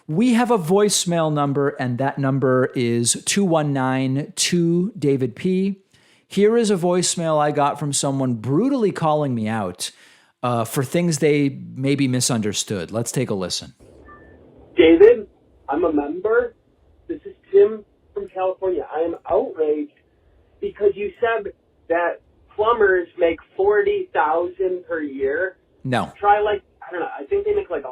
We have a voicemail number, and that number is 219-2 David P. Here is a voicemail I got from someone brutally calling me out for things they maybe misunderstood. Let's take a listen. David, I'm a member. This is Tim from California. I am outraged because you said that plumbers make $40,000 per year. No. Try I don't know. I think they make $100,000.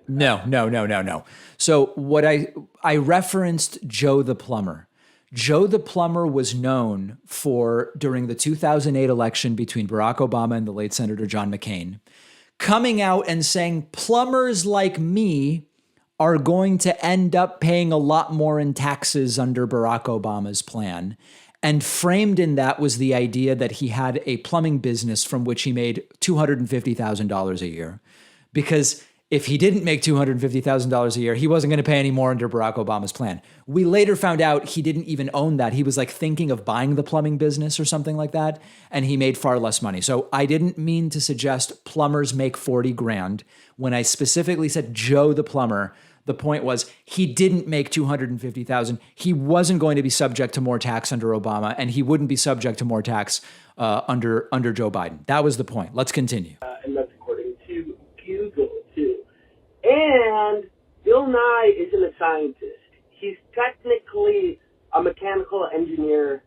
No. So what I referenced Joe the plumber. Joe the plumber was known for, during the 2008 election between Barack Obama and the late Senator John McCain, coming out and saying plumbers like me are going to end up paying a lot more in taxes under Barack Obama's plan. And framed in that was the idea that he had a plumbing business from which he made $250,000 a year. Because if he didn't make $250,000 a year, he wasn't going to pay any more under Barack Obama's plan. We later found out he didn't even own that. He was thinking of buying the plumbing business or something like that, and he made far less money. So I didn't mean to suggest plumbers make 40 grand. When I specifically said Joe the plumber, the point was he didn't make $250,000. He wasn't going to be subject to more tax under Obama, and he wouldn't be subject to more tax under Joe Biden. That was the point. Let's continue. And that's according to Google, too. And Bill Nye isn't a scientist. He's technically a mechanical engineer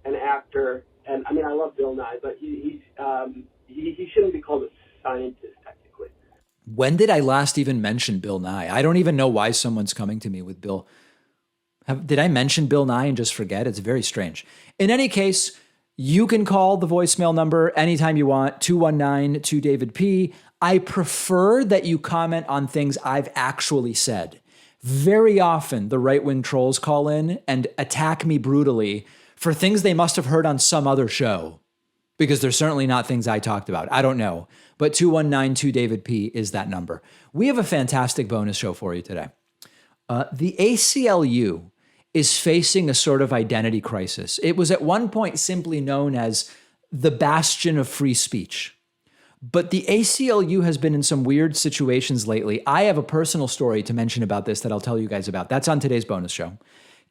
and actor. And, I mean, I love Bill Nye, but he shouldn't be called a scientist, technically. When did I last even mention Bill Nye? I don't even know why someone's coming to me with Bill. Did I mention Bill Nye and just forget? It's very strange. In any case, you can call the voicemail number anytime you want, 219-2 David P. I prefer that you comment on things I've actually said. Very often, the right-wing trolls call in and attack me brutally for things they must have heard on some other show, because they're certainly not things I talked about. I don't know. But 219-2 David P is that number. We have a fantastic bonus show for you today. The ACLU is facing a sort of identity crisis. It was at one point simply known as the bastion of free speech. But the ACLU has been in some weird situations lately. I have a personal story to mention about this that I'll tell you guys about. That's on today's bonus show.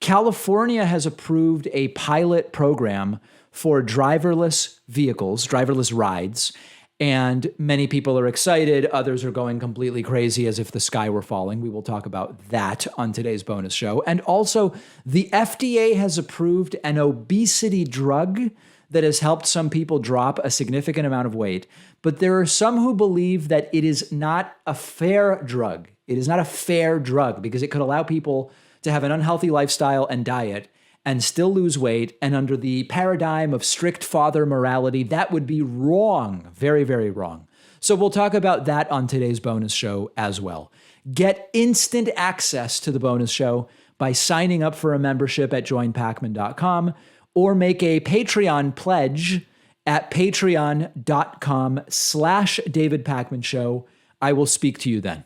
California has approved a pilot program for driverless vehicles, driverless rides, and many people are excited. Others are going completely crazy as if the sky were falling. We will talk about that on today's bonus show. And also, the FDA has approved an obesity drug that has helped some people drop a significant amount of weight. But there are some who believe that it is not a fair drug. It is not a fair drug because it could allow people to have an unhealthy lifestyle and diet and still lose weight. And under the paradigm of strict father morality, that would be wrong. Very, very wrong. So we'll talk about that on today's bonus show as well. Get instant access to the bonus show by signing up for a membership at joinpakman.com or make a Patreon pledge at patreon.com/David Pakman Show. I will speak to you then.